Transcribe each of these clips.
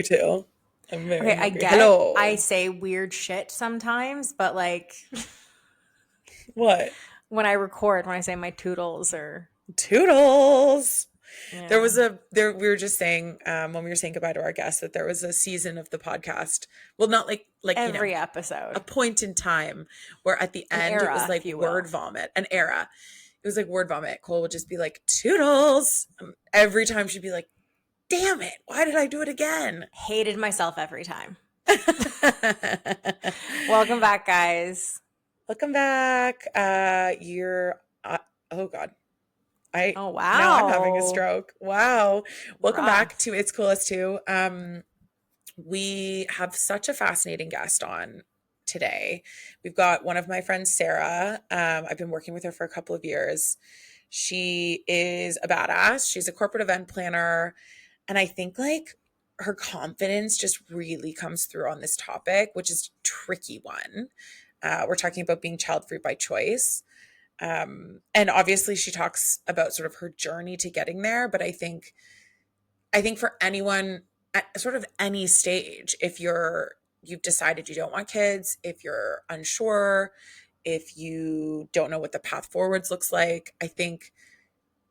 too. I'm very Okay, hungry. Hello. I say weird shit sometimes, but like What? when I record, when I say my toodles or Toodles. There yeah, was a there we were just saying when we were saying goodbye to our guests that there was a season of the podcast. Well, not every a episode, point in time where at the an end it was era, if like you word will. vomit, an era. It was like word vomit. Cole would just be like, Toodles. Every time she'd be like, damn it, why did I do it again? Hated myself every time. Welcome back, guys. Welcome back. You're oh God. I Oh Now I'm having a wow. stroke. Wow. Welcome back to Rough. It's Cool Us Too. We have such a fascinating guest on today. We've got one of my friends, Sarah. I've been working with her for a couple of years. She is a badass. She's a corporate event planner. And I think like her confidence just really comes through on this topic, which is a tricky one. We're talking about being child free by choice. And obviously she talks about sort of her journey to getting there, but I think for anyone at sort of any stage, if you've decided you don't want kids, if you're unsure, if you don't know what the path forwards looks like, I think,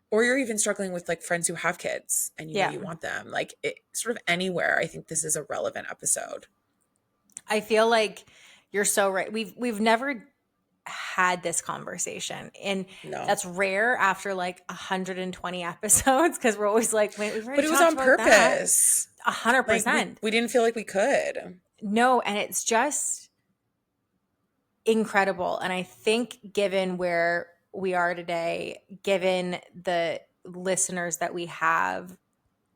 or you're even struggling with like friends who have kids and you know Yeah. you want them, like sort of anywhere, I think this is a relevant episode. I feel like you're so right. We've never had this conversation, and No, that's rare after like 120 episodes because we're always like, wait, we've but already it was talked on about that. purpose. A hundred Like we percent. we didn't feel like we could. No, and it's just incredible. And I think given where we are today, given the listeners that we have,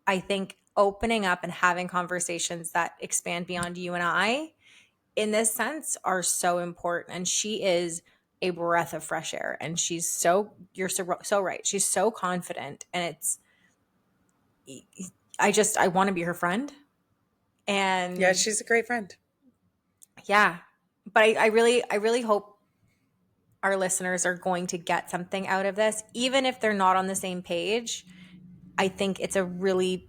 I think opening up and having conversations that expand beyond you and I in this sense are so important. And she is a breath of fresh air. And you're so right. She's so confident. And I want to be her friend. Yeah, And she's a great friend. yeah, but I really hope our listeners are going to get something out of this, even if they're not on the same page. I think it's a really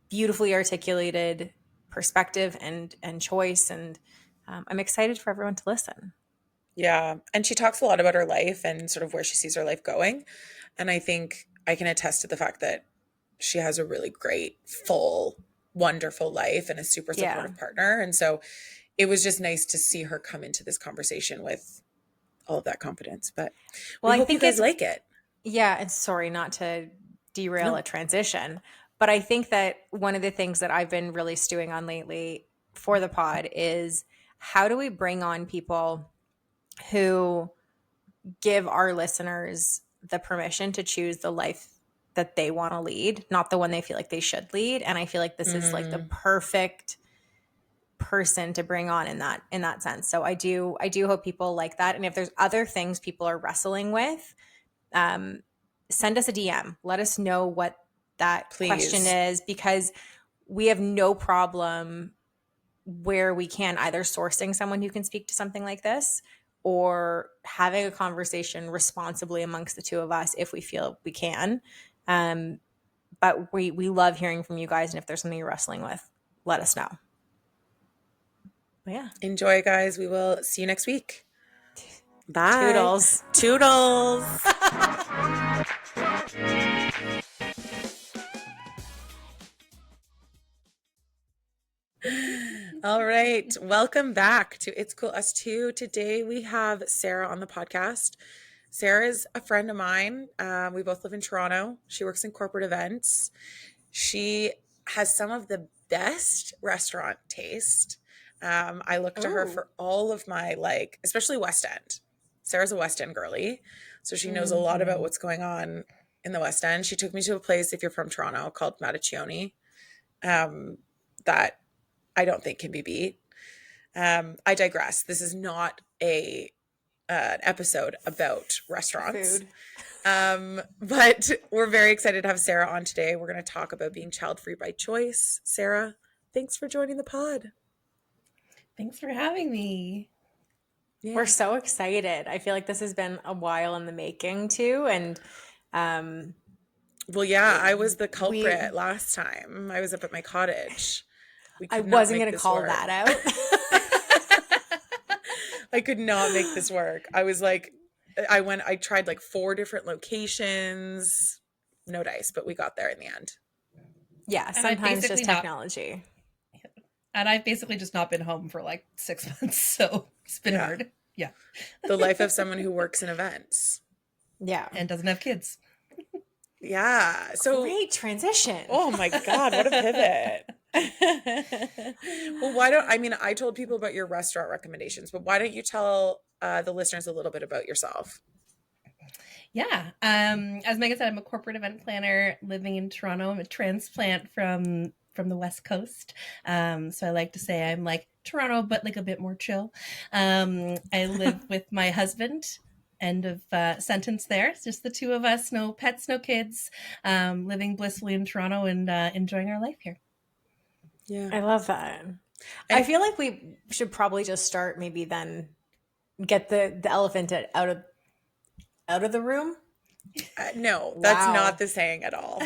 beautifully articulated perspective and choice, and I'm excited for everyone to listen. Yeah. And she talks a lot about her life and sort of where she sees her life going. And I think I can attest to the fact that she has a really great, full, wonderful life and a super Yeah. supportive partner. And so it was just nice to see her come into this conversation with all of that confidence. But Well, we I hope you think guys it's like it. yeah, and sorry not to derail No, a transition, but I think that one of the things that I've been really stewing on lately for the pod is how do we bring on people who give our listeners the permission to choose the life that they want to lead, not the one they feel like they should lead. And I feel like this is like the mm, perfect person to bring on in that sense. So I do hope people like that. And if there's other things people are wrestling with, um, send us a DM. Let us know what that question please. is, because we have no problem where we can either sourcing someone who can speak to something like this or having a conversation responsibly amongst the two of us if we feel we can. Um, but we love hearing from you guys. And if there's something you're wrestling with, let us know. But yeah. Enjoy, guys. We will see you next week. Bye. Toodles. Toodles. All right. Welcome back to It's Cool Us Too. Today we have Sarah on the podcast. Sarah is a friend of mine. We both live in Toronto. She works in corporate events. She has some of the best restaurant taste. I look to her Ooh. for all of my, like, especially West End. Sarah's a West End girly, so she knows a lot about Mm-hmm. what's going on in the West End. She took me to a place, if you're from Toronto, called Mattaccioni, that I don't think can be beat. I digress. This is not an episode about restaurants. Food. But we're very excited to have Sarah on today. We're going to talk about being child free by choice. Sarah, thanks for joining the pod. Thanks for having me. Yeah. We're so excited. I feel like this has been a while in the making too. And Well, yeah, I was the we culprit last time. I was up at my cottage. We I could not wasn't make going to this call work. that out. I could not make this work. I was like, I tried like 4 different locations. No dice, but we got there in the end. Yeah, And I've sometimes basically just not technology. and I've basically just not been home for like 6 months, so it's been Yeah. hard. Yeah. The life of someone who works in events. Yeah. And doesn't have kids. Yeah. So, Great transition. oh my God, what a pivot. Well, I told people about your restaurant recommendations, but why don't you tell the listeners a little bit about yourself? Yeah. As Megan said, I'm a corporate event planner living in Toronto. I'm a transplant from the West Coast. So I like to say I'm like Toronto, but like a bit more chill. I live with my husband. End of sentence there. It's just the two of us, no pets, no kids, living blissfully in Toronto and enjoying our life here. Yeah. I love that. I feel like we should probably just start maybe then get the elephant out of the room. No, that's Wow. not the saying at all.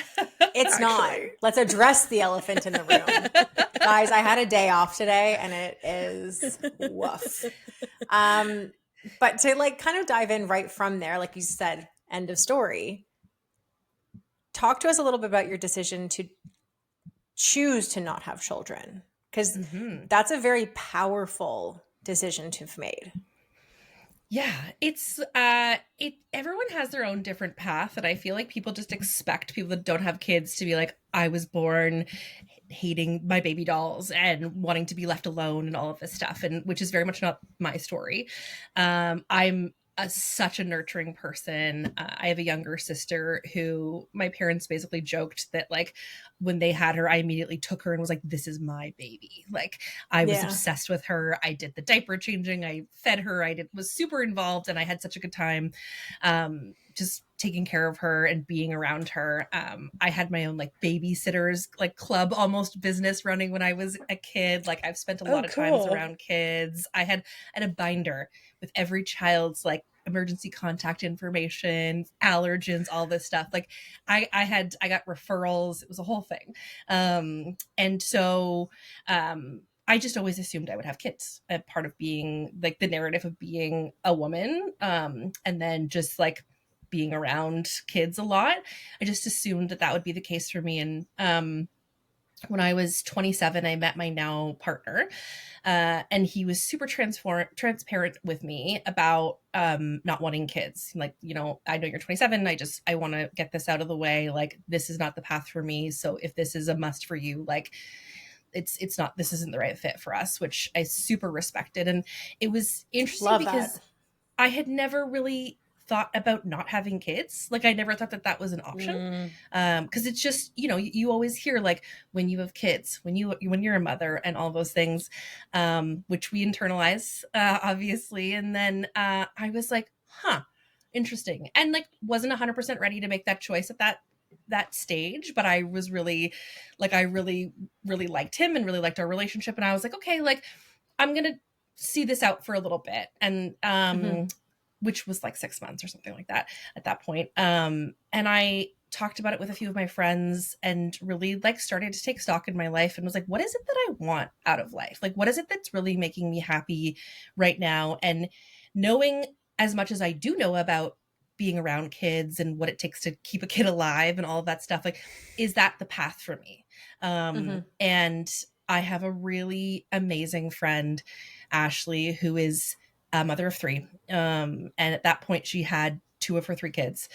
It's not. Let's address the elephant in the room. Guys, I had a day off today and it is woof. But to like kind of dive in right from there, like you said, end of story. Talk to us a little bit about your decision to choose to not have children, because that's a very powerful decision to have made. Yeah, it's everyone has their own different path, and I feel like people just expect people that don't have kids to be like, I was born hating my baby dolls and wanting to be left alone and all of this stuff, and which is very much not my story. I'm such a nurturing person. I have a younger sister who my parents basically joked that like when they had her, I immediately took her and was like, this is my baby. Like I was obsessed with her. I did the diaper changing. I fed her. Was super involved, and I had such a good time. Just taking care of her and being around her. I had my own like babysitters, like club almost business running when I was a kid. Like I've spent a lot of times around kids. I had a binder with every child's like emergency contact information, allergens, all this stuff. Like I got referrals. It was a whole thing. And so I just always assumed I would have kids, a part of being like the narrative of being a woman. And then just like being around kids a lot. I just assumed that would be the case for me. And when I was 27, I met my now partner, and he was super transparent with me about not wanting kids. Like, you know, I know you're 27. I want to get this out of the way. Like, this is not the path for me. So if this is a must for you, like, it's not, this isn't the right fit for us, which I super respected. And it was interesting because I had never really thought about not having kids. Like I never thought that was an option. Cause it's just, you know, you always hear like when you have kids, when you're a mother and all those things, which we internalize, obviously. And then, I was like, interesting. And like, wasn't 100% ready to make that choice at that stage, but I was really like, I really, really liked him and really liked our relationship. And I was like, okay, like I'm going to see this out for a little bit. And, which was like 6 months or something like that at that point. And I talked about it with a few of my friends and really like started to take stock in my life and was like, what is it that I want out of life? Like, what is it that's really making me happy right now? And knowing as much as I do know about being around kids and what it takes to keep a kid alive and all of that stuff, like, is that the path for me? And I have a really amazing friend, Ashley, who is a mother of 3. And at that point she had 2 of her 3 kids.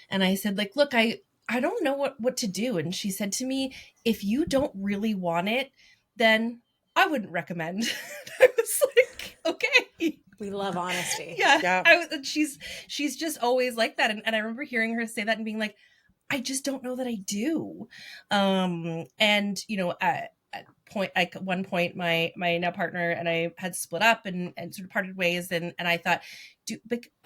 And I said, like, look, I don't know what to do. And she said to me, if you don't really want it, then I wouldn't recommend. I was like, okay. We love honesty. Yeah. She's just always like that. And I remember hearing her say that and being like, I just don't know that I do. And you know, at one point my now partner and I had split up and sort of parted ways, and I thought,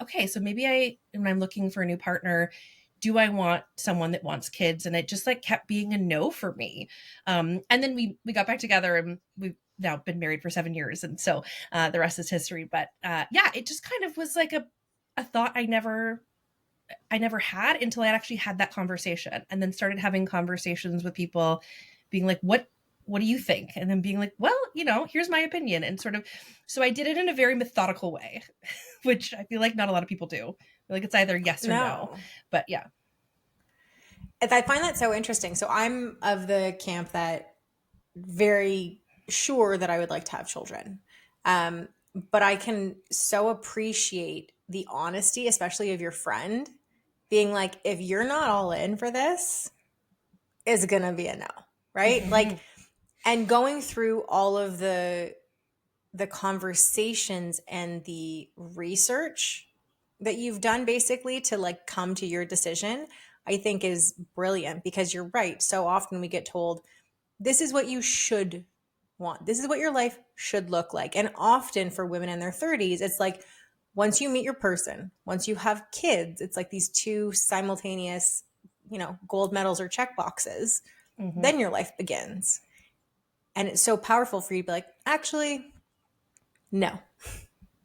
okay, so maybe when I'm looking for a new partner, do I want someone that wants kids? And it just like kept being a no for me. And then we got back together and we've now been married for 7 years, and so the rest is history. But yeah, it just kind of was like a thought I never had until I actually had that conversation, and then started having conversations with people being like, what what do you think? And then being like, well, here's my opinion. And sort of, so I did it in a very methodical way, which I feel like not a lot of people do. Like it's either yes or no. No. But yeah. I find that so interesting. So I'm of the camp that very sure that I would like to have children. But I can so appreciate the honesty, especially of your friend, being like, if you're not all in for this, it's going to be a no, right? Like, and going through all of the conversations and the research that you've done basically to like come to your decision, I think is brilliant, because you're right. So often we get told, this is what you should want. This is what your life should look like. And often for women in their 30s, it's like once you meet your person, once you have kids, it's like these two simultaneous, gold medals or check boxes. Then your life begins. And it's so powerful for you to be like, actually, no.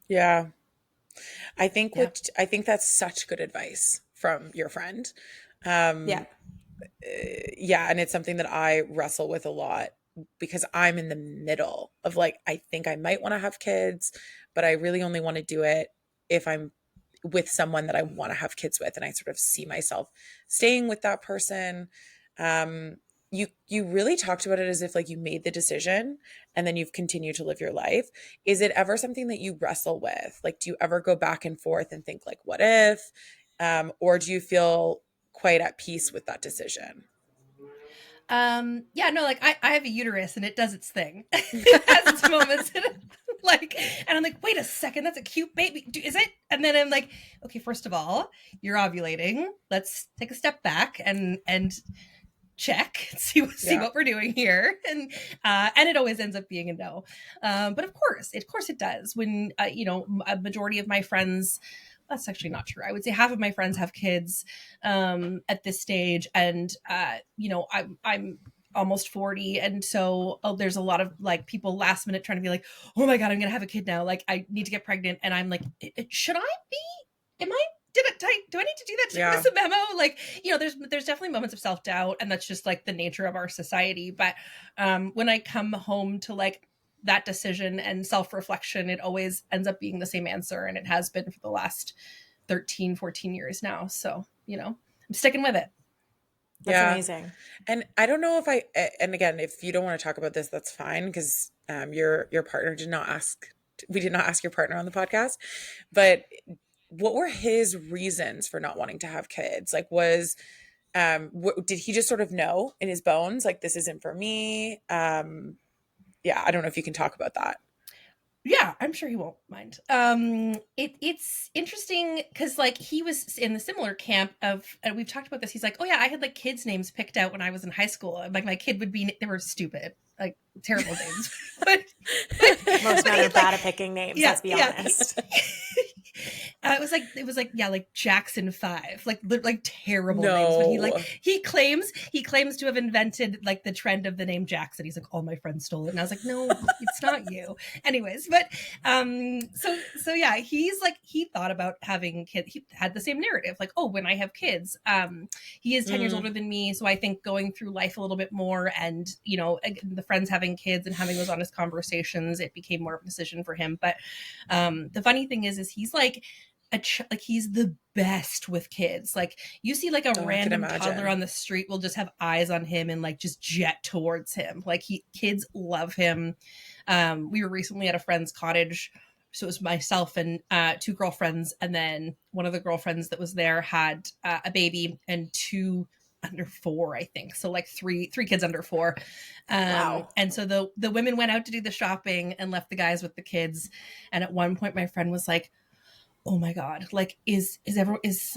Yeah. I think that's such good advice from your friend. Yeah. Yeah, and it's something that I wrestle with a lot because I'm in the middle of like, I think I might want to have kids, but I really only want to do it if I'm with someone that I want to have kids with, and I sort of see myself staying with that person. You really talked about it as if like you made the decision and then you've continued to live your life. Is it ever something that you wrestle with? Like, do you ever go back and forth and think like, what if? Or do you feel quite at peace with that decision? Yeah, no, like I have a uterus and it does its thing. It has its moments. Like, and I'm like, wait a second, that's a cute baby. Is it? And then I'm like, okay, first of all, you're ovulating. Let's take a step back and check, see what we're doing here. And it always ends up being a no. But of course it does. When a majority of my friends, that's actually not true. I would say half of my friends have kids at this stage, and I'm almost 40, and so there's a lot of like people last minute trying to be like, oh my god, I'm gonna have a kid now, like I need to get pregnant, and I'm like, should I be? Am I? Do I need to do that? Did I miss a memo? Like, there's definitely moments of self-doubt, and that's just like the nature of our society. But when I come home to like that decision and self-reflection, it always ends up being the same answer, and it has been for the last 13, 14 years now. So, I'm sticking with it. That's amazing. And I don't know if and again, if you don't want to talk about this, that's fine, because your partner we did not ask your partner on the podcast, but what were his reasons for not wanting to have kids? Like, did he just sort of know in his bones, like, this isn't for me? Yeah, I don't know if you can talk about that. Yeah, I'm sure he won't mind. It's interesting because like he was in the similar camp of, and we've talked about this. He's like, oh yeah, I had like kids' names picked out when I was in high school. Like my kid they were stupid, like terrible names. but most men are bad at picking names. Let's be honest. It was like like Jackson 5, like terrible names. But he claims to have invented like the trend of the name Jackson. He's like, all my friends stole it, and I was like, no, it's not you. Anyways, but so yeah, he's like, he thought about having kids. He had the same narrative, like, oh, when I have kids, he is 10 years older than me, so I think going through life a little bit more, and the friends having kids and having those honest conversations, it became more of a decision for him. But the funny thing is he's like he's the best with kids. Like you see like a random toddler on the street will just have eyes on him and like just jet towards him. Like kids love him. We were recently at a friend's cottage. So it was myself and two girlfriends. And then one of the girlfriends that was there had a baby and two under 4, I think. So like three kids under 4. Wow. And so the women went out to do the shopping and left the guys with the kids. And at one point my friend was like, oh my God, like, is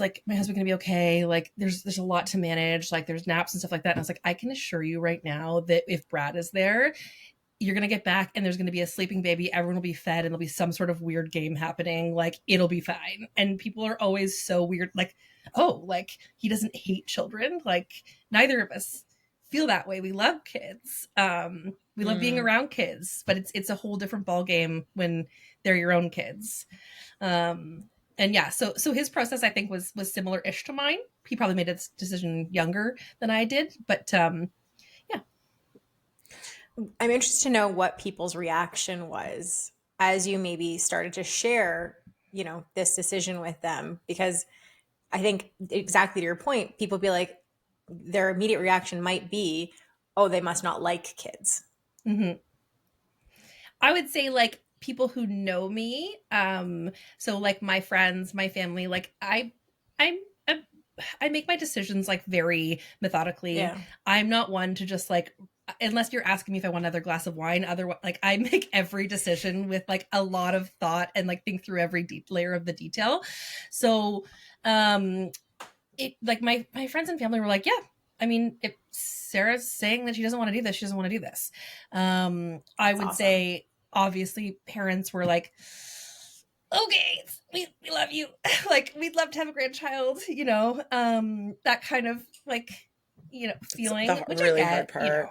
like my husband gonna be okay? Like there's a lot to manage. Like there's naps and stuff like that. And I was like, I can assure you right now that if Brad is there, you're going to get back and there's going to be a sleeping baby. Everyone will be fed and there'll be some sort of weird game happening. Like it'll be fine. And people are always so weird. Like, oh, like he doesn't hate children. Like neither of us feel that way. We love kids. We love being around kids, but it's a whole different ball game when they're your own kids. And yeah, so his process I think was similar-ish to mine. He probably made his decision younger than I did, but yeah. I'm interested to know what people's reaction was as you maybe started to share, this decision with them, because I think exactly to your point, people be like, their immediate reaction might be, oh, they must not like kids. Mm-hmm. I would say like people who know me, so like my friends, my family, like I'm I make my decisions like very methodically. Yeah. I'm not one to just like, unless you're asking me if I want another glass of wine, otherwise like I make every decision with like a lot of thought and like think through every layer of the detail. So um it like my friends and family were like, yeah, I mean, if Sarah's saying that she doesn't want to do this, she doesn't want to do this. I That's would awesome. say obviously parents were like, okay, we love you. Like we'd love to have a grandchild, that kind of like, It's feeling, the which I really hard get, part.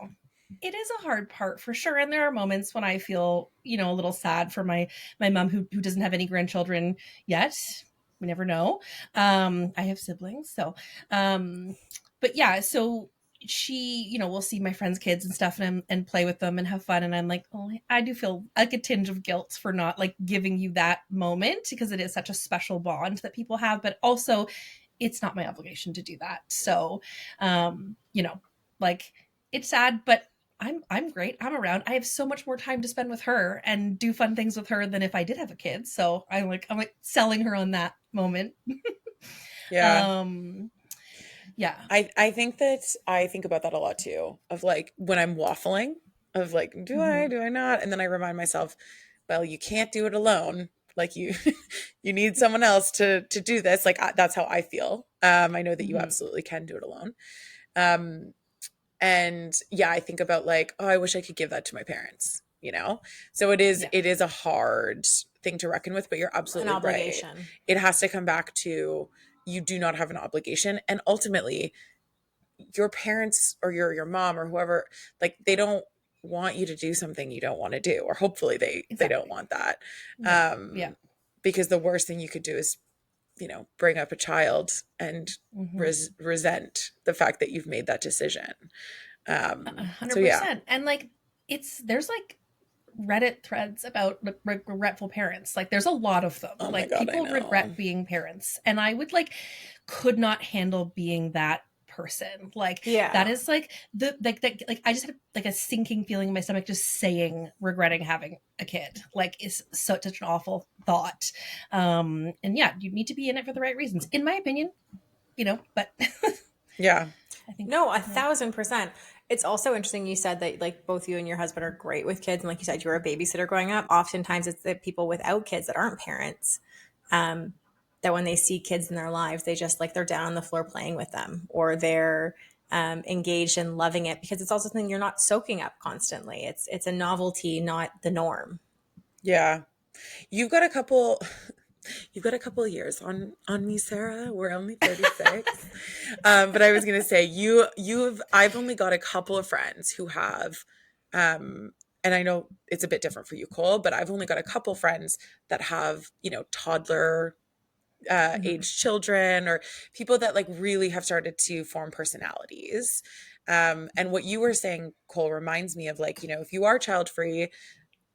it is a hard part for sure. And there are moments when I feel, a little sad for my mom who doesn't have any grandchildren yet. We never know. I have siblings, so but yeah, so she, will see my friends' kids and stuff and play with them and have fun. And I'm like, oh, I do feel like a tinge of guilt for not like giving you that moment because it is such a special bond that people have, but also it's not my obligation to do that. So, like it's sad, but I'm great. I'm around. I have so much more time to spend with her and do fun things with her than if I did have a kid. So I'm like selling her on that moment. Yeah. um yeah. I think that I think about that a lot too, of like when I'm waffling, of like, Mm-hmm. do I not? And then I remind myself, well, you can't do it alone. Like you, you need someone else to do this. Like that's how I feel. I know that you Mm-hmm. absolutely can do it alone. Um, and yeah, I think about like, oh, I wish I could give that to my parents, you know? So Yeah. it is a hard thing to reckon with, but you're An absolutely right. obligation. It has to come back to you do not have an obligation. And ultimately, your parents or your mom or whoever, like they don't want you to do something you don't want to do, or hopefully they don't Exactly. want that. Yeah. Yeah. Um, because the worst thing you could do is, bring up a child and Mm-hmm. resent the fact that you've made that decision. So yeah. 100%. And like there's like Reddit threads about regretful parents. Like there's a lot of them. Oh my Like God, I people know. regret being parents. And I would like could not handle being that person. Like that Yeah. is like like I just had like a sinking feeling in my stomach just saying regretting having a kid. Like is such an awful thought. And yeah, you need to be in it for the right reasons, in my opinion, but Yeah. I think No, yeah. 1,000%. It's also interesting you said that like both you and your husband are great with kids. And like you said, you were a babysitter growing up. Oftentimes it's the people without kids that aren't parents, um, that when they see kids in their lives, they just like they're down on the floor playing with them, or they're engaged and loving it, because it's also something you're not soaking up constantly. It's a novelty, not the norm. Yeah. You've got a couple you've got a couple of years on me, Sarah. We're only 36. But I was gonna say I've only got a couple of friends who have and I know it's a bit different for you, Cole, but I've only got a couple friends that have, toddler Mm-hmm. age children, or people that like really have started to form personalities. And what you were saying, Cole, reminds me of like, if you are child free,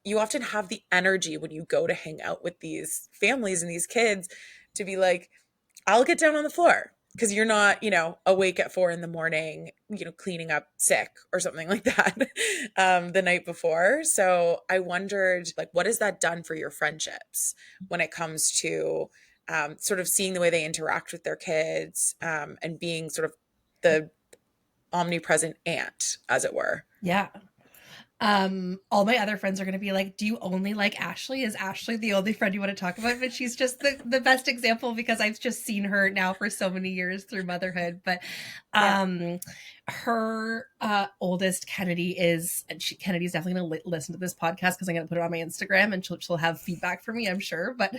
you often have the energy when you go to hang out with these families and these kids to be like, I'll get down on the floor because you're not, awake at 4 a.m, cleaning up sick or something like that the night before. So I wondered, like, what has that done for your friendships when it comes to sort of seeing the way they interact with their kids, and being sort of the omnipresent aunt, as it were? Yeah. All my other friends are going to be like, do you only like Ashley? Is Ashley the only friend you want to talk about? But she's just the best example because I've just seen her now for so many years through motherhood. But Yeah. her oldest Kennedy is, and Kennedy's definitely going to listen to this podcast because I'm going to put it on my Instagram and she'll have feedback for me, I'm sure. But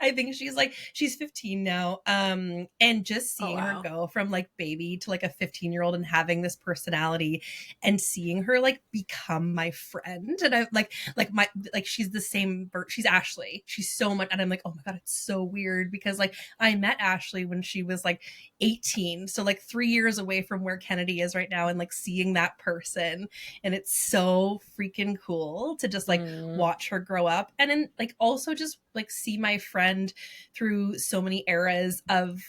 I think she's 15 now. And just Oh, seeing her wow. go from like baby to like a 15-year-old and having this personality and seeing her like become become my friend. And I she's the same, she's Ashley. She's so much. And I'm like, oh my God, it's so weird because like I met Ashley when she was like 18. So like 3 years away from where Kennedy is right now, and like seeing that person. And it's so freaking cool to just like watch her grow up. And then like also just like see my friend through so many eras of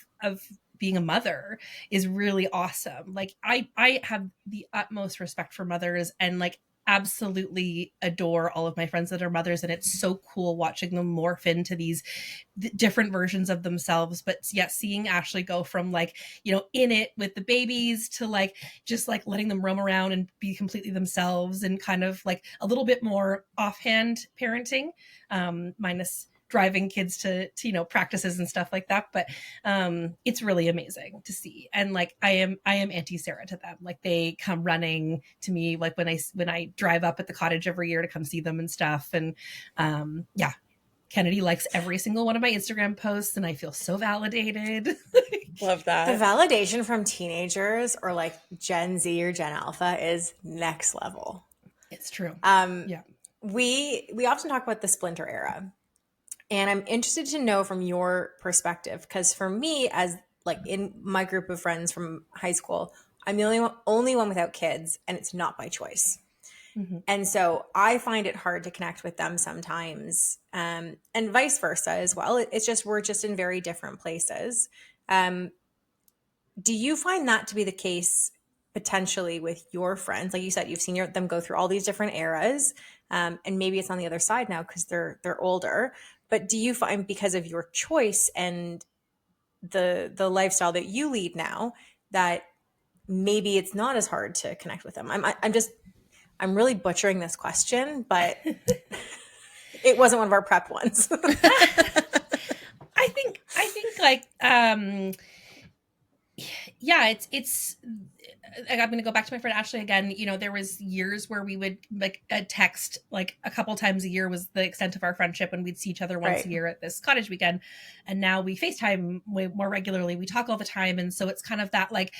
being a mother is really awesome. Like I have the utmost respect for mothers and like absolutely adore all of my friends that are mothers, and it's so cool watching them morph into these different versions of themselves. But yeah, seeing Ashley go from like, you know, in it with the babies to like just like letting them roam around and be completely themselves, and kind of like a little bit more offhand parenting, minus driving kids to you know practices and stuff like that. But it's really amazing to see. And like I am Auntie Sarah to them. Like they come running to me like when I drive up at the cottage every year to come see them and stuff. And yeah, Kennedy likes every single one of my Instagram posts, and I feel so validated. Love The that. validation from teenagers or like Gen Z or Gen Alpha is next level. It's true. Yeah. We often talk about the splinter era. And I'm interested to know from your perspective, because for me, as like in my group of friends from high school, I'm the only one without kids, and it's not by choice. Mm-hmm. And so I find it hard to connect with them sometimes, and vice versa as well. It's just we're just in very different places. Do you find that to be the case potentially with your friends? Like you said, you've seen them go through all these different eras, and maybe it's on the other side now because they're older. But do you find because of your choice and the lifestyle that you lead now that maybe it's not as hard to connect with them? I'm really butchering this question, but it wasn't one of our prep ones. I think like yeah, it's I'm going to go back to my friend Ashley again. You know, there was years where we would like a text like a couple times a year was the extent of our friendship, and we'd see each other once Right. a year at this cottage weekend. And now we FaceTime way more regularly. We talk all the time. And so it's kind of that like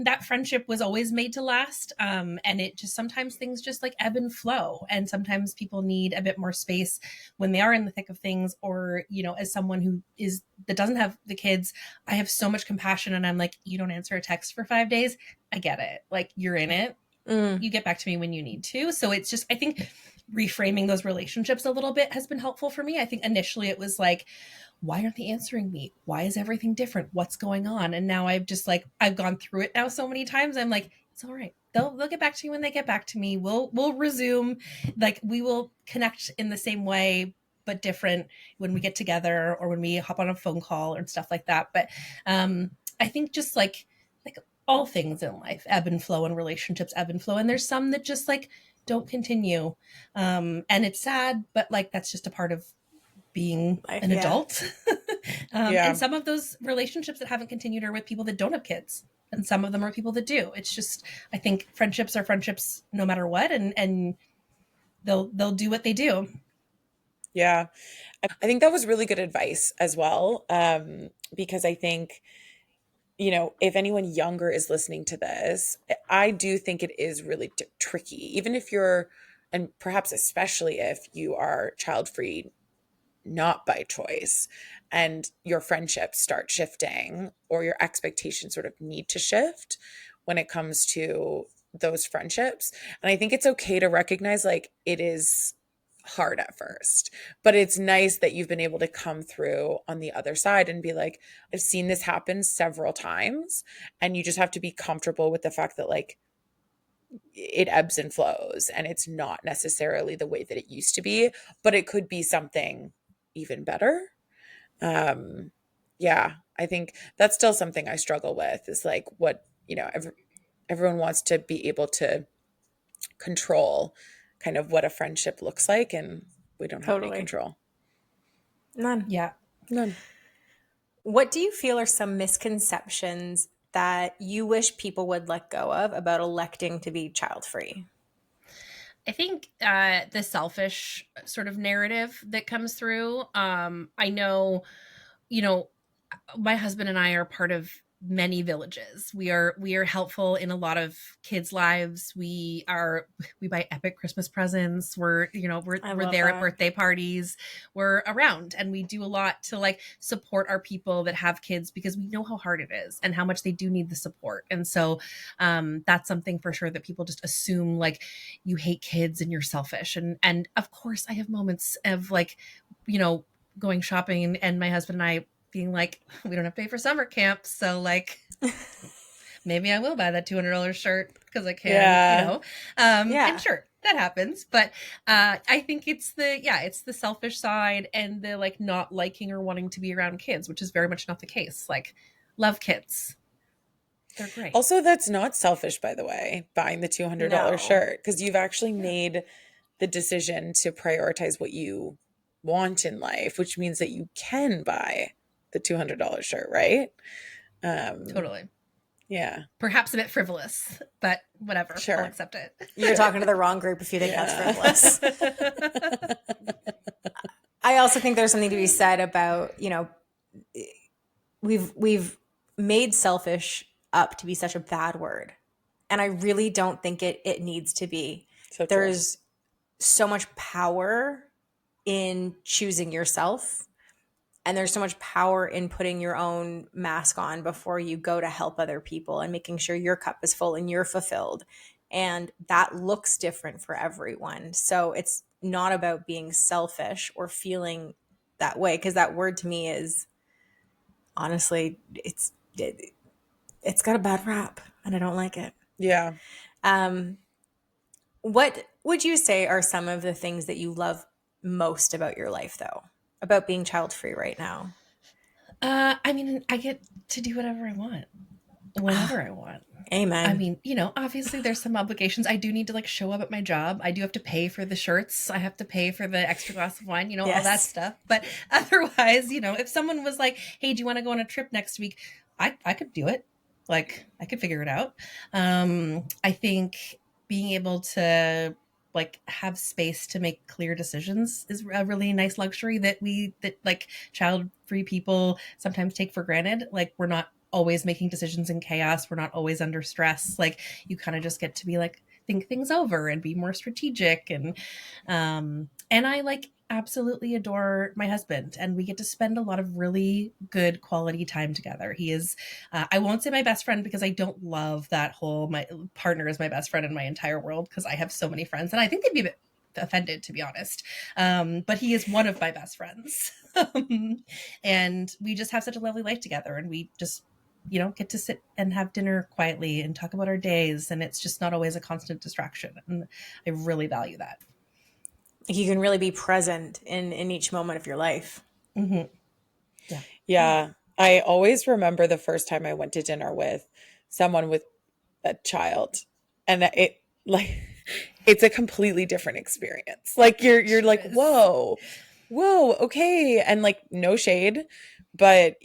that friendship was always made to last. And it just sometimes things just like ebb and flow. And sometimes people need a bit more space when they are in the thick of things. Or, you know, as someone that doesn't have the kids, I have so much compassion, and I'm like, you don't answer a text for 5 days. I get it. Like you're in it. You get back to me when you need to. So it's just, I think reframing those relationships a little bit has been helpful for me. I think initially it was like, why aren't they answering me? Why is everything different? What's going on? And now I've gone through it now so many times. I'm like, it's all right. They'll get back to me when they get back to me. We'll resume. Like we will connect in the same way, but different when we get together or when we hop on a phone call and stuff like that. But I think just like all things in life ebb and flow, and relationships ebb and flow. And there's some that just like don't continue. And it's sad, but like that's just a part of being Life, an yeah. adult. And some of those relationships that haven't continued are with people that don't have kids, and some of them are people that do. It's just, I think friendships are friendships no matter what, and they'll do what they do. Yeah. I think that was really good advice as well. Because I think, you know, if anyone younger is listening to this, I do think it is really tricky, even if you're, and perhaps especially if you are child free, not by choice, and your friendships start shifting or your expectations sort of need to shift when it comes to those friendships. And I think it's okay to recognize like it is hard at first, but it's nice that you've been able to come through on the other side and be like, I've seen this happen several times. And you just have to be comfortable with the fact that like it ebbs and flows, and it's not necessarily the way that it used to be, but it could be something even better. Yeah, I think that's still something I struggle with, is like what, you know, everyone wants to be able to control kind of what a friendship looks like, and we don't have any Totally. control. None. Yeah. None. What do you feel are some misconceptions that you wish people would let go of about electing to be child free? I think the selfish sort of narrative that comes through. I know, you know, my husband and I are part of many villages. We are helpful in a lot of kids' lives. We buy epic Christmas presents. We're I we're love there at that. birthday parties. We're around, and we do a lot to like support our people that have kids, because we know how hard it is and how much they do need the support. And so that's something for sure that people just assume, like, you hate kids and you're selfish. And of course I have moments of like, going shopping and my husband and I being like, we don't have to pay for summer camp, so like maybe I will buy that $200 shirt because I can, Yeah. and sure, that happens. But I think it's the selfish side and the like not liking or wanting to be around kids, which is very much not the case. Like, love kids, they're great. Also, that's not selfish, by the way, buying the $200 No. shirt, because you've actually Yeah, made the decision to prioritize what you want in life, which means that you can buy the $200 shirt, right? Um, totally. yeah, Perhaps a bit frivolous, but whatever, I'll sure. accept it. You're talking to the wrong group if you think that's Yeah. frivolous. I also think there's something to be said about, we've made selfish up to be such a bad word. And I really don't think it needs to be. So true. There's so much power in choosing yourself, and there's so much power in putting your own mask on before you go to help other people and making sure your cup is full and you're fulfilled. And that looks different for everyone. So it's not about being selfish or feeling that way, because that word to me is honestly, it's got a bad rap and I don't like it. Yeah. Um, what would you say are some of the things that you love most about your life, though, about being child free right now? I mean, I get to do whatever I want, whenever I want. I Amen. mean, obviously there's some obligations. I do need to like show up at my job. I do have to pay for the shirts. I have to pay for the extra glass of wine, all that Yes. stuff. But otherwise, if someone was like, "Hey, do you want to go on a trip next week?" I could do it. Like, I could figure it out. I think being able to like have space to make clear decisions is a really nice luxury that like child free people sometimes take for granted. Like, we're not always making decisions in chaos. We're not always under stress. Like, you kind of just get to be like, think things over and be more strategic. And I like absolutely adore my husband, and we get to spend a lot of really good quality time together. He is, I won't say my best friend, because I don't love that whole, my partner is my best friend in my entire world, because I have so many friends and I think they'd be a bit offended, to be honest. But he is one of my best friends. And we just have such a lovely life together, and we just get to sit and have dinner quietly and talk about our days, and it's just not always a constant distraction, and I really value that. You can really be present in each moment of your life. Mm-hmm. Yeah. Yeah. I always remember the first time I went to dinner with someone with a child, and it like it's a completely different experience. Like, you're Sure like, is. whoa, okay. And like, no shade, but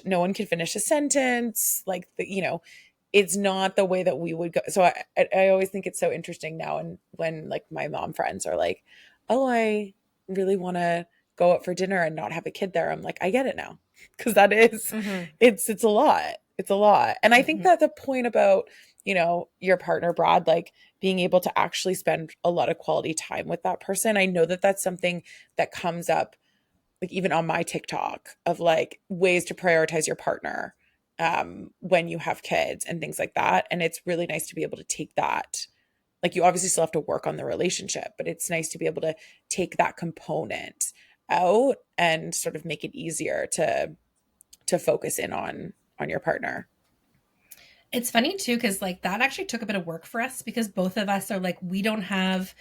no one can finish a sentence. Like, it's not the way that we would go. So I always think it's so interesting now. And when like my mom friends are like, oh, I really want to go out for dinner and not have a kid there, I'm like, I get it now. Cause that is, Mm-hmm. it's a lot. It's a lot. And I think Mm-hmm. that the point about, your partner, Brad, like being able to actually spend a lot of quality time with that person. I know that that's something that comes up, like even on my TikTok, of like ways to prioritize your partner when you have kids and things like that. And it's really nice to be able to take that. Like, you obviously still have to work on the relationship, but it's nice to be able to take that component out and sort of make it easier to focus in on your partner. It's funny too, because like that actually took a bit of work for us, because both of us are like, we don't have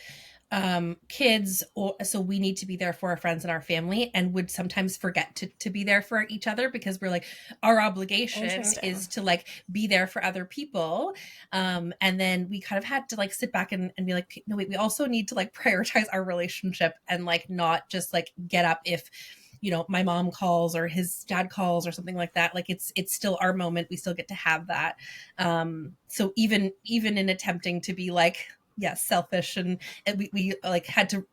kids, or so we need to be there for our friends and our family, and would sometimes forget to be there for each other, because we're like, our obligation Interesting. is to like be there for other people. And then we kind of had to like sit back and be like, no wait, we also need to like prioritize our relationship, and like not just like get up if my mom calls or his dad calls or something like that. Like, it's still our moment, we still get to have that. So even in attempting to be like, yeah, selfish, and we like had to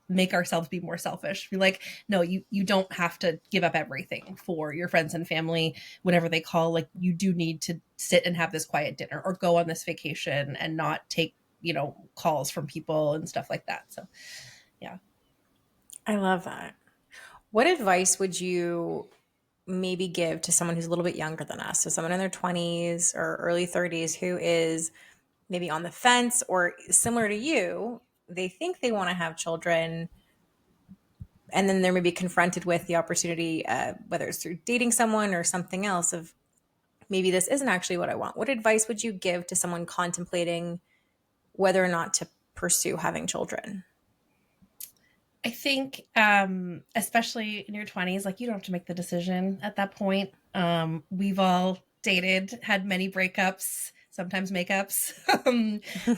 make ourselves be more selfish. Be like, no, you don't have to give up everything for your friends and family, whatever they call. Like, you do need to sit and have this quiet dinner or go on this vacation and not take, calls from people and stuff like that. So yeah. I love that. What advice would you maybe give to someone who's a little bit younger than us? So someone in their 20s or early 30s who is maybe on the fence, or similar to you, they think they want to have children, and then they're maybe confronted with the opportunity, whether it's through dating someone or something else, of maybe this isn't actually what I want. What advice would you give to someone contemplating whether or not to pursue having children? I think, especially in your 20s, like, you don't have to make the decision at that point. We've all dated, had many breakups, sometimes makeups.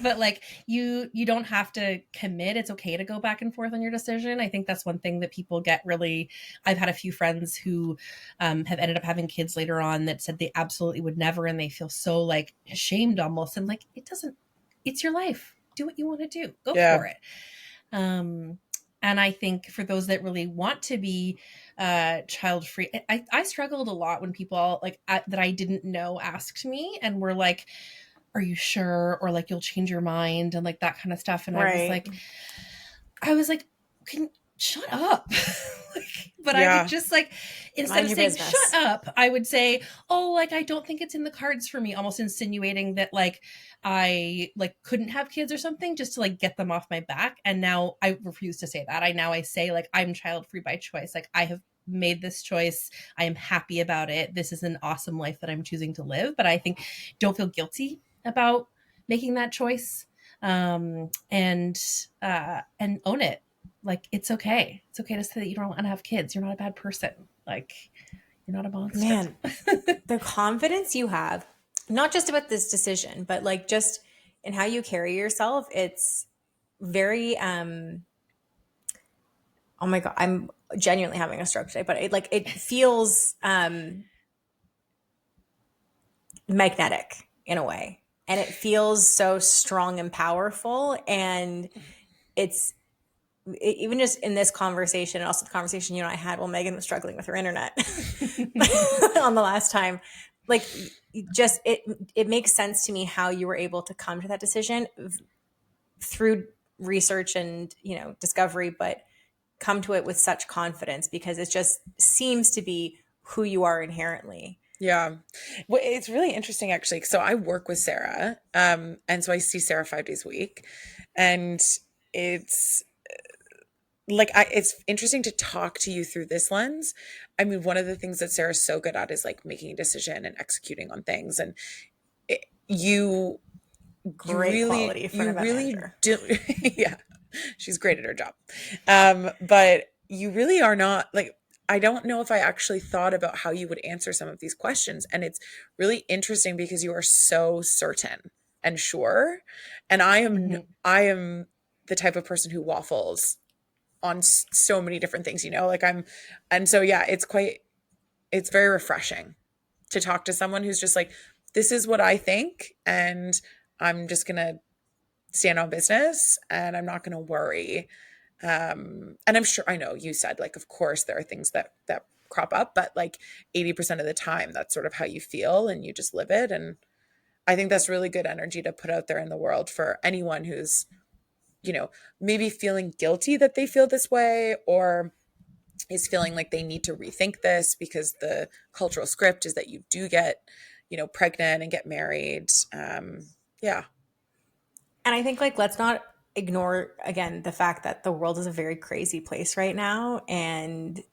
But like, you don't have to commit. It's okay to go back and forth on your decision. I think that's one thing that people get really, I've had a few friends who have ended up having kids later on that said they absolutely would never, and they feel so like ashamed almost. And like, it's your life. Do what you want to do. Go for it. And I think for those that really want to be child free, I struggled a lot when people that I didn't know asked me and were like, are you sure? Or like, you'll change your mind and like that kind of stuff. And Right. I was like, shut up. But I would just like, instead of saying shut up, I would say, oh, like, I don't think it's in the cards for me, almost insinuating that like I like couldn't have kids or something, just to like get them off my back. And now I refuse to say that. I say like, I'm child free by choice. Like, I have made this choice. I am happy about it. This is an awesome life that I'm choosing to live. But I think, don't feel guilty about making that choice, and own it. Like, it's okay. It's okay to say that you don't want to have kids. You're not a bad person. Like, you're not a monster. Man, the confidence you have, not just about this decision, but like just in how you carry yourself, it's very, oh my God, I'm genuinely having a stroke today, but it feels magnetic in a way. And it feels so strong and powerful. And even just in this conversation, and also the conversation you and I had while Meagan was struggling with her internet on the last time, like, just it makes sense to me how you were able to come to that decision through research and discovery, but come to it with such confidence because it just seems to be who you are inherently. Yeah. Well, it's really interesting actually. So I work with Sarah. And so I see Sarah 5 days a week. And it's like it's interesting to talk to you through this lens. I mean, one of the things that Sarah's so good at is like making a decision and executing on things. And it, you Great quality for an event manager. do yeah, she's great at her job. But you really are not like, I don't know if I actually thought about how you would answer some of these questions. And it's really interesting because you are so certain and sure. And I am the type of person who waffles on so many different things, and so, yeah, it's very refreshing to talk to someone who's just like, this is what I think. And I'm just going to stand on business and I'm not going to worry. And I'm sure, I know you said like, of course there are things that crop up, but like 80% of the time that's sort of how you feel and you just live it. And I think that's really good energy to put out there in the world for anyone who's, maybe feeling guilty that they feel this way, or is feeling like they need to rethink this because the cultural script is that you do get, pregnant and get married. Yeah. And I think, like, let's not ignore again the fact that the world is a very crazy place right now, and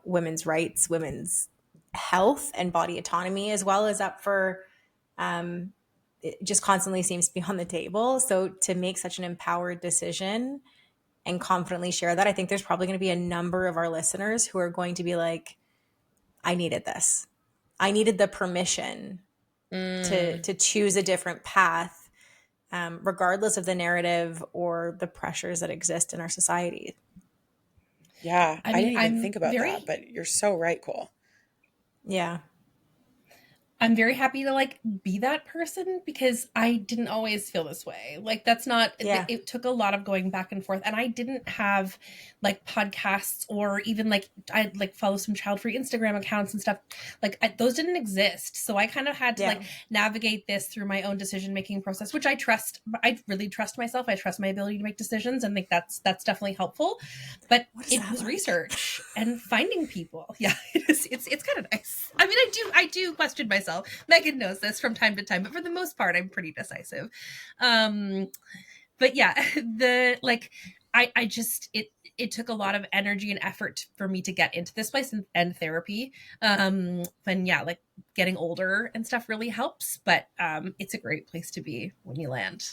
women's rights, women's health and body autonomy as well is up for it just constantly seems to be on the table. So to make such an empowered decision and confidently share that, I think there's probably going to be a number of our listeners who are going to be like, I needed this. I needed the permission to choose a different path, regardless of the narrative or the pressures that exist in our society. Yeah. I didn't even think about that, but you're so right, Cole. Yeah. I'm very happy to like be that person because I didn't always feel this way. Like that's not Yeah. it took a lot of going back and forth, and I didn't have like podcasts or even like I like follow some child-free Instagram accounts and stuff. Like those didn't exist. So I kind of had to Yeah. like navigate this through my own decision-making process, which I trust. I really trust myself. I trust my ability to make decisions and think that's definitely helpful. But What is it that was like? research and finding people. Yeah, it's kind of nice. I mean, I do question myself. Megan knows this from time to time, but for the most part, I'm pretty decisive. But yeah, the like, I just it took a lot of energy and effort for me to get into this place and therapy. And yeah, like getting older and stuff really helps, but it's a great place to be when you land.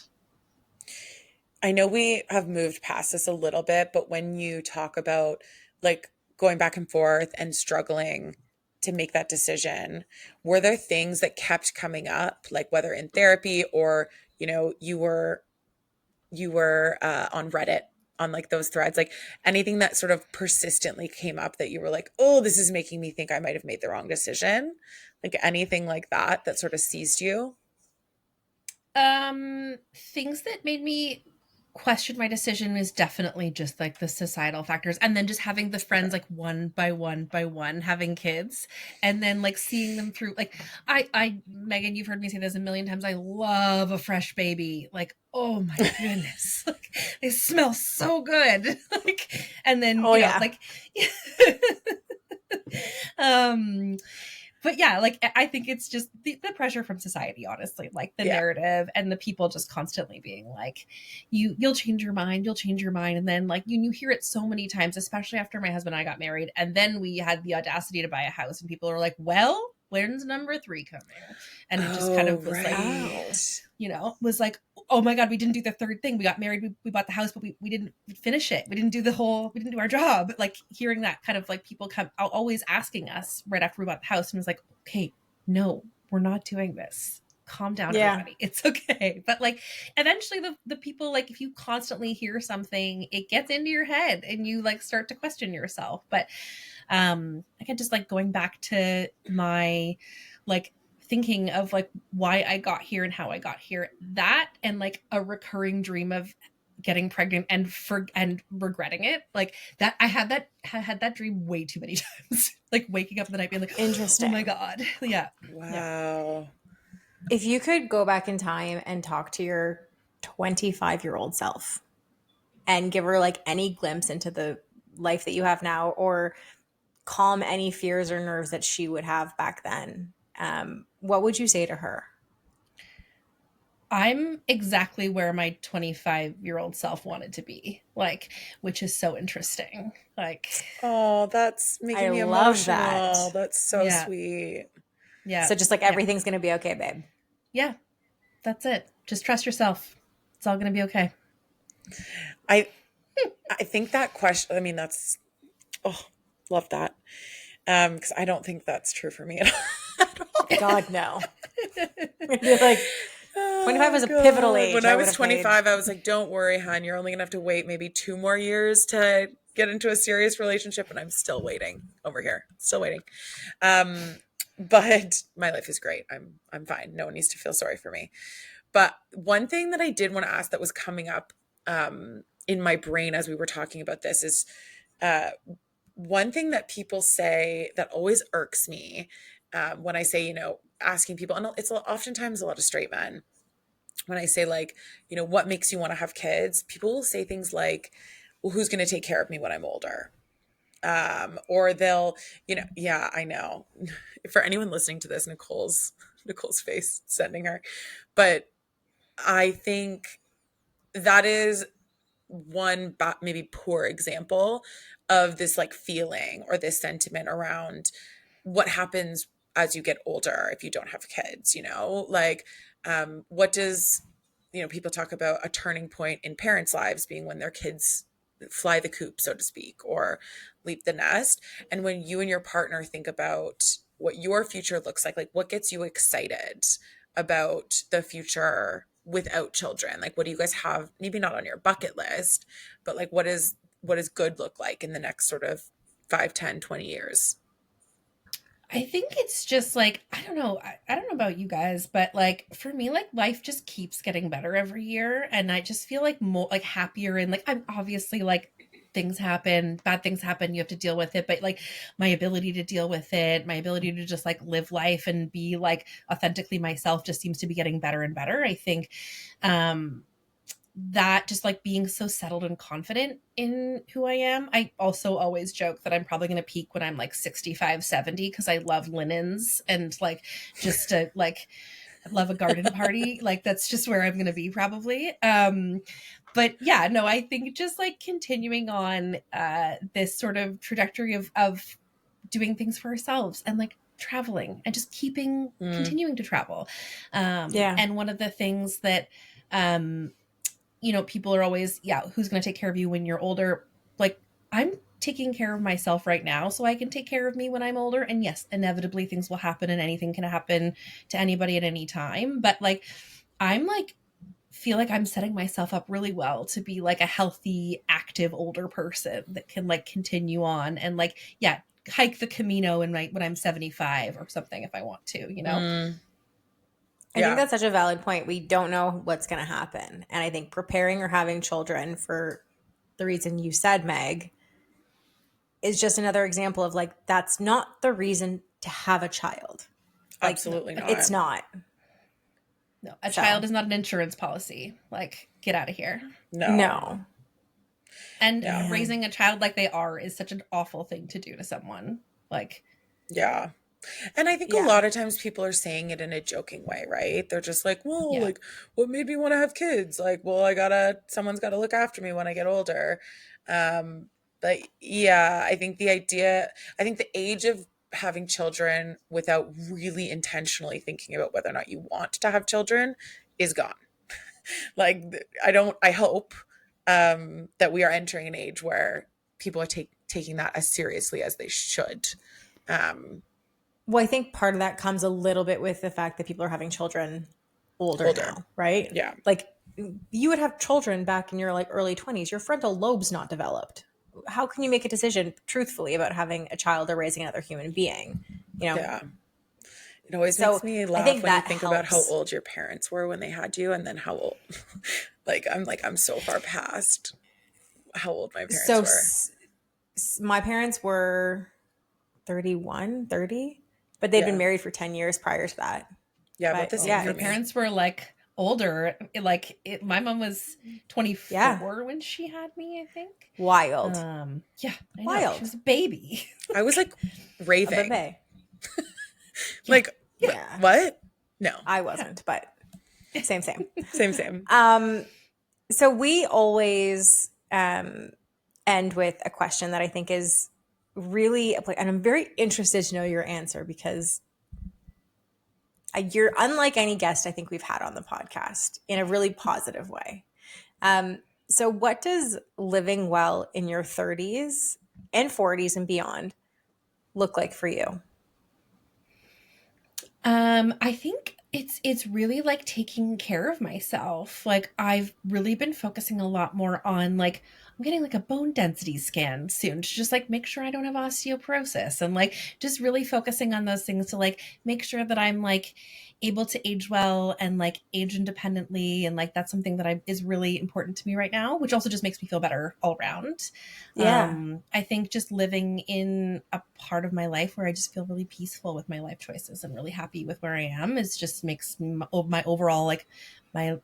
I know we have moved past this a little bit, but when you talk about like going back and forth and struggling to make that decision, were there things that kept coming up, like whether in therapy or, you know, you were on Reddit on like those threads, like anything that sort of persistently came up that you were like, oh, this is making me think I might have made the wrong decision, like anything like that that sort of seized you? Things that made me question my decision is definitely just like the societal factors, and then just having the friends like one by one by one having kids, and then like seeing them through like I Megan, you've heard me say this a million times, I love a fresh baby, like oh my goodness, like they smell so good. Like, and then Oh you know yeah. like um but yeah, like I think it's just the pressure from society, honestly, like the Yeah. narrative and the people just constantly being like, you'll change your mind, you'll change your mind. And then like you hear it so many times, especially after my husband and I got married. And then we had the audacity to buy a house and people are like, well, when's number 3 coming? And it just kind Oh, of was like, Oh. right. was like, oh my God, we didn't do the third thing. We got married, we bought the house, but we didn't finish it. We didn't do our job. Like hearing that kind of like people come always asking us right after we bought the house, and it was like, okay, no, we're not doing this. Calm down, Yeah. everybody. It's okay. But like eventually the people, like if you constantly hear something, it gets into your head and you like start to question yourself. But again, just like going back to my like thinking of like why I got here and how I got here, that and like a recurring dream of getting pregnant and regretting it, like that I had that dream way too many times. Like waking up in the night being like, oh my Interesting. God. Yeah. Yeah. Wow. If you could go back in time and talk to your 25-year-old self and give her like any glimpse into the life that you have now, or calm any fears or nerves that she would have back then, what would you say to her? I'm exactly where my 25-year-old self wanted to be, like, which is so interesting. Like, Oh, that's I making me love that. emotional. That's so yeah, sweet. yeah, So just like yeah, everything's going to be okay, babe. yeah. That's it. Just trust yourself. It's all gonna be okay. I I think that question, I mean, that's, oh, love that. Because I don't think that's true for me at all. God, no. You're like, 25 Oh was a pivotal God. age. When I I would was have made. 25, I was like, don't worry, hon, you're only gonna have to wait maybe 2 more years to get into a serious relationship, and I'm still waiting over here. Still waiting. Um, but my life is great. I'm fine. No one needs to feel sorry for me. But one thing that I did want to ask that was coming up in my brain as we were talking about this is uh, one thing that people say that always irks me when I say, you know, asking people, and it's oftentimes a lot of straight men, when I say, like, you know, what makes you want to have kids, people will say things like, well, who's going to take care of me when I'm older? Or they'll, you know, yeah, I know. For anyone listening to this, Nicole's face sending her. But I think that is one maybe poor example of this like feeling or this sentiment around what happens as you get older if you don't have kids, you know, like what does, you know, people talk about a turning point in parents' lives being when their kids fly the coop, so to speak, or leave the nest. And when you and your partner think about what your future looks like what gets you excited about the future without children? Like, what do you guys have, maybe not on your bucket list, but like, what does good look like in the next sort of 5, 10, 20 years? I think it's just like, I don't know. I don't know about you guys, but like for me, like life just keeps getting better every year. And I just feel like more like happier. And like, I'm obviously like things happen, bad things happen, you have to deal with it. But like my ability to deal with it, my ability to just like live life and be like authentically myself just seems to be getting better and better. I think, um, that just like being so settled and confident in who I am. I also always joke that I'm probably going to peak when I'm like 65, 70 because I love linens and like just to like love a garden party. Like that's just where I'm going to be probably. But yeah, no, I think just like continuing on this sort of trajectory of doing things for ourselves and like traveling and just keeping continuing to travel. Yeah. And one of the things that you know, people are always, yeah, who's going to take care of you when you're older? Like, I'm taking care of myself right now so I can take care of me when I'm older. And yes, inevitably things will happen and anything can happen to anybody at any time. But like, I'm like, feel like I'm setting myself up really well to be like a healthy, active, older person that can like continue on and like, yeah, hike the Camino and like when I'm 75 or something if I want to, you know? I think Yeah, that's such a valid point. We don't know what's going to happen. And I think preparing or having children for the reason you said, Meg, is just another example of like, that's not the reason to have a child. Like, absolutely it's not. not. No, a So, child is not an insurance policy. Like, get out of here. No, no. And no. Man. raising a child like they are is such an awful thing to do to someone. Like, Yeah. And I think a Yeah. lot of times people are saying it in a joking way, right? They're just like, well, yeah, like, what made me want to have kids? Like, well, someone's gotta look after me when I get older. Um, but yeah, I think the age of having children without really intentionally thinking about whether or not you want to have children is gone. Like, I hope that we are entering an age where people are taking that as seriously as they should. Um, Well, I think part of that comes a little bit with the fact that people are having children older older. now, right? Yeah. Like you would have children back in your like early 20s. Your frontal lobe's not developed. How can you make a decision truthfully about having a child or raising another human being? You know? Yeah. It always makes So me I laugh think when you that think about how helps. old your parents were when they had you and then how old like I'm so far past how old my So parents were. my parents were 31, 30, but they'd been Yeah. married for 10 years prior to that. Yeah, about But the oh, same yeah, for your me. parents were like older. My mom was yeah, 24 when she had me, I think. wild. Yeah, I know. She Wild. was a baby. I was like A raving. bebe. Yeah, Like yeah, Yeah. what? No. I yeah. wasn't, but same, same. Same. Um, so we always end with a question that I think is really, and I'm very interested to know your answer because you're unlike any guest I think we've had on the podcast in a really positive way. So, what does living well in your 30s and 40s and beyond look like for you? I think it's really like taking care of myself. Like I've really been focusing a lot more on like I'm getting like a bone density scan soon to just like make sure I don't have osteoporosis and like just really focusing on those things to like make sure that I'm like able to age well and like age independently and like that's something that I is really important to me right now, which also just makes me feel better all around. Yeah. I think just living in a part of my life where I just feel really peaceful with my life choices and really happy with where I am is just makes my overall like my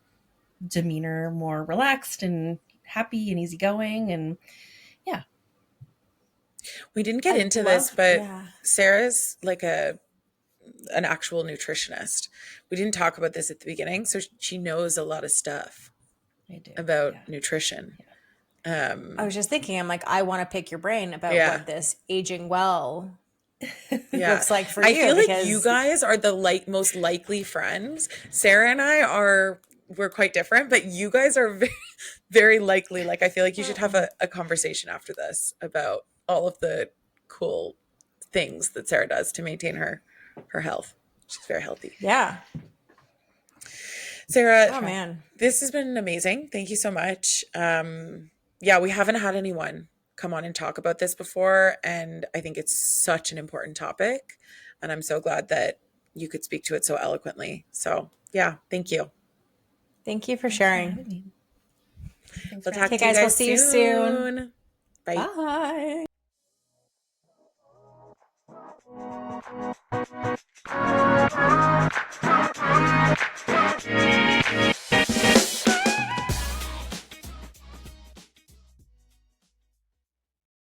demeanor more relaxed and happy and easygoing and yeah. We didn't get I into this, love, but yeah. Sarah's like an actual nutritionist. We didn't talk about this at the beginning, so she knows a lot of stuff I do. about Yeah. nutrition. Yeah. I was just thinking, I'm like, I want to pick your brain about Yeah. what this aging well Yeah. looks like for I you feel like you because, guys are the most likely friends. Sarah and I we're quite different, but you guys are very, very likely. Like I feel like you should have a conversation after this about all of the cool things that Sarah does to maintain her health. She's very healthy. yeah. Sarah, Oh, man. this has been amazing. Thank you so much. Yeah, we haven't had anyone come on and talk about this before, and I think it's such an important topic. And I'm so glad that you could speak to it so eloquently. So yeah, thank you. Thank you for Thanks for sharing. having me. Thanks We'll for talk Okay, to you guys, we'll guys see you soon. Bye. Bye.